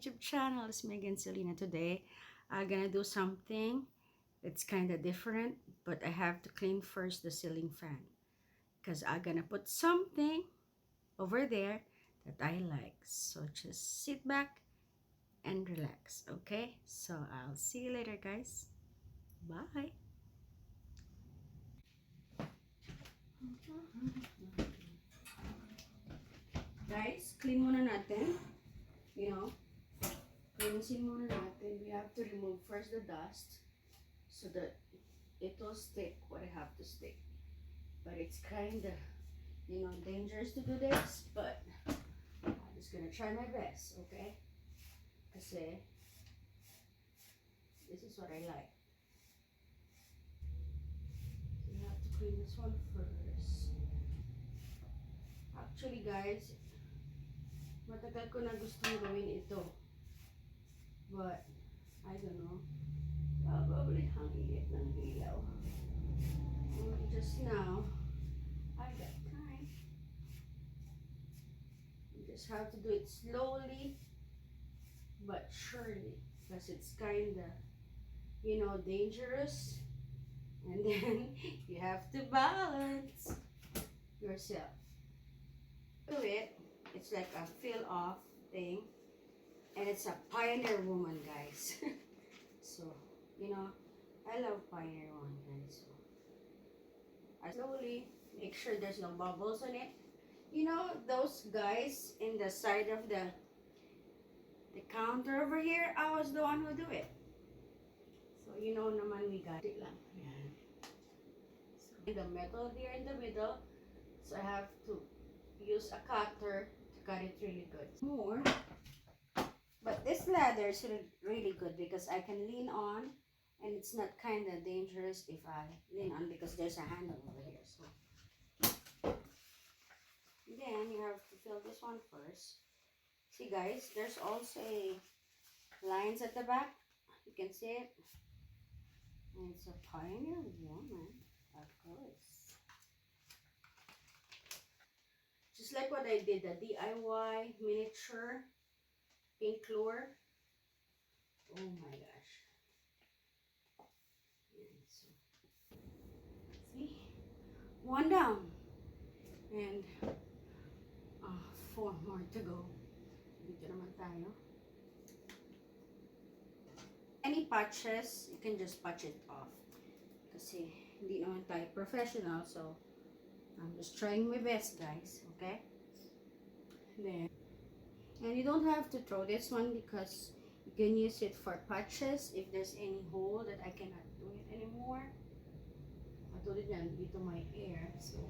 YouTube channel. It's Megan Selina. Today I'm gonna do something that's kind of different, but I have to clean first the ceiling fan because I'm gonna put something over there that I like. So just sit back and relax, okay? So I'll see you later, guys. Bye. Guys, clean muna natin. Cleansing muna natin. We have to remove first the dust so that it will stick what I have to stick. But it's kind of, dangerous to do this, but I'm just gonna try my best, okay? Kasi this is what I like. So you have to clean this one first. Actually, guys, matagal ko na gustong gawin ito. But, I don't know. Probably ang init ng ilaw. Just now, I got time. You just have to do it slowly, but surely. Because it's kinda, dangerous. And then, you have to balance yourself. Do it. It's like a fill-off thing. And it's a Pioneer woman, guys. So, I love Pioneer one, guys. So, I slowly make sure there's no bubbles on it. Those guys in the side of the counter over here, I was the one who do it. So, naman we got it lang. Ayan. So, the metal here in the middle. So, I have to use a cutter to cut it really good. More. But this ladder is really good because I can lean on and it's not kind of dangerous if I lean on because there's a handle over here. So then you have to fill this one first. See guys, there's also a lines at the back. You can see it. And it's a Pioneer woman, of course. Just like what I did, the DIY miniature pink lure. Oh my gosh. So, see? One down. And 4 more to go. Dito naman tayo. Any patches, you can just patch it off. Kasi hindi naman tayo professional. So, I'm just trying my best, guys. Okay? Then, and you don't have to throw this one because you can use it for patches if there's any hole that I cannot do it anymore. Matulad yan, dito may air. So,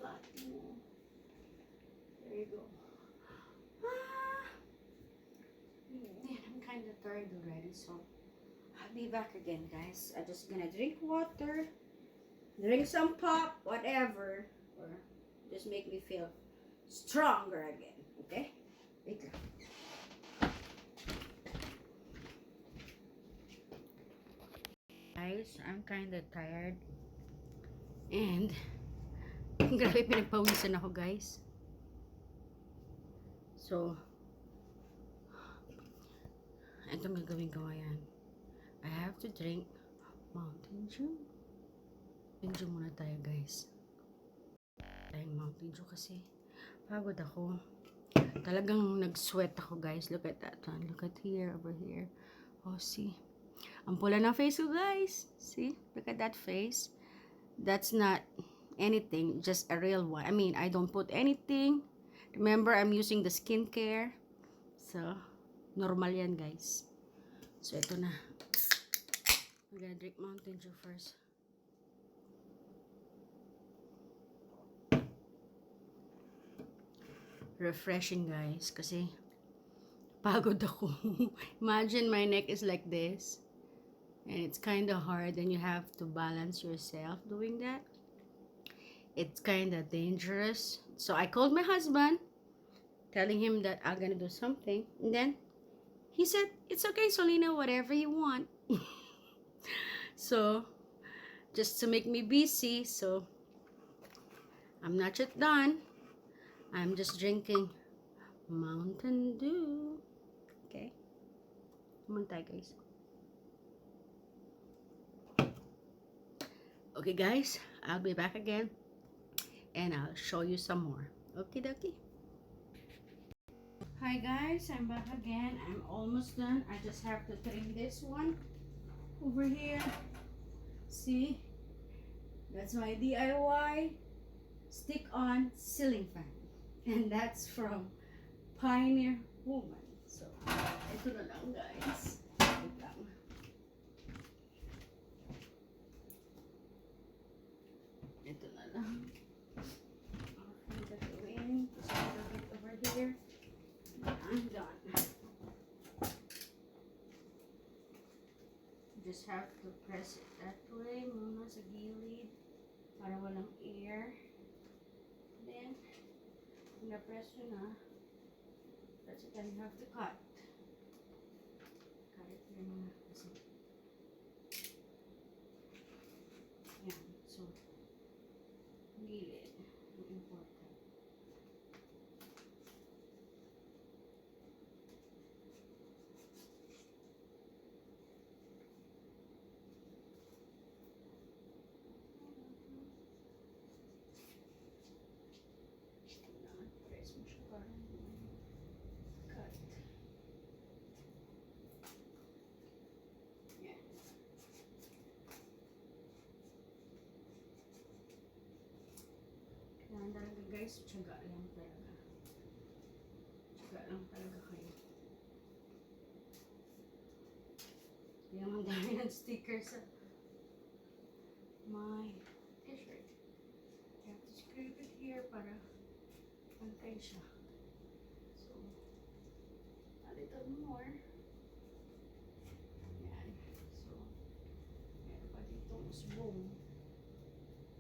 flat mo. There you go. Man, I'm kind of tired already, so I'll be back again, guys. I'm just gonna drink water, drink some pop, whatever, or just make me feel stronger again, okay? Wait lang. Guys, I'm kind of tired. And, grabe pinagpawisan ako, guys. So, itong gagawin ko ngayon. I have to drink Mountain Dew. Mountain Dew muna tayo, guys. Tayong Mountain Dew kasi pagod ako. Talagang nag-sweat ako, guys. Look at that one. Look at here, over here. Oh, see? Ang pula ng face ko, guys. See? Look at that face. That's not anything. Just a real one. I mean, I don't put anything. Remember, I'm using the skincare. So, normal yan, guys. So, ito na. I'm gonna drink Mountain Dew first. Refreshing, guys, kasi pagod ako. Imagine my neck is like this and it's kind of hard and you have to balance yourself doing that. It's kind of dangerous. So I called my husband telling him that I'm gonna do something, and then he said it's okay, Selina, whatever you want. So just to make me busy, so I'm not yet done. I'm just drinking Mountain Dew. Okay. Come on tayo, guys. Okay, guys. I'll be back again. And I'll show you some more. Okay, dokie. Hi, guys. I'm back again. I'm almost done. I just have to trim this one over here. See? That's my DIY stick-on ceiling fan. And that's from Pioneer Woman. So, ito na lang, guys. Wait lang. Ito na lang. I'm gagawin. Just a little bit over here. I'm done. Just have to press it that way muna sa gilid para walang air. Then, kung na-press nyo na, that's it, then you have to cut. Cut it here muna. Kasi, yan. So, gilid. Important. Press mo siya para cut. Yan. Kailangan talaga, guys, tiyaga lang talaga. Tiyaga lang talaga kayo. Yung ang dami ng sticker sa my t-shirt. You have to scrape it here para pantay siya. So, a little more. Yan. So, meron pa ditong usbong.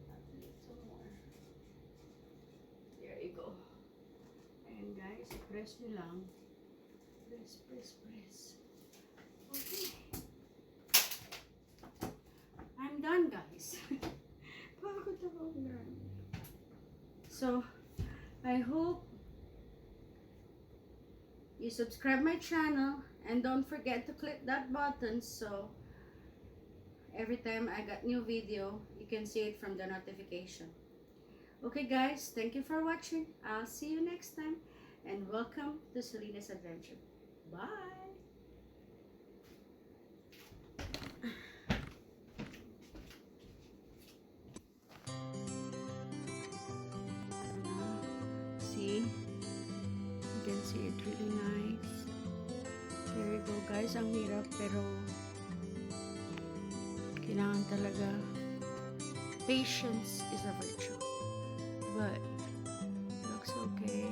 A little more. There you go. Ayan, guys, press nyo lang. Press, press, press. Okay. I'm done, guys. Pagod ako. So, I hope you subscribe my channel and don't forget to click that button so every time I got new video, you can see it from the notification. Okay, guys, thank you for watching. I'll see you next time and welcome to Selina's Adventure. Bye! See? You can see it really nice. There you go, guys. Ang hirap pero kailangan talaga patience is a virtue. But looks okay.